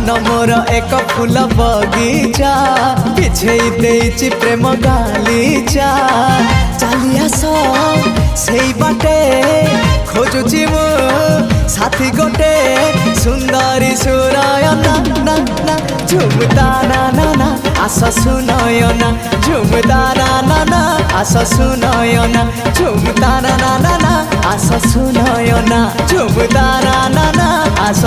मन मोर एक फूल बगीचा बिछेई देइछि प्रेम गालीचा चली आस सेई बाटे खोजुछि मु साथी गोटे सुंदरी सुरायना ना ना झुमता ना ना ना आस सुनयना झुमता ना ना ना आस सुनयना झुमता ना ना ना ना आस सुनयना झुमता ना ना ना आस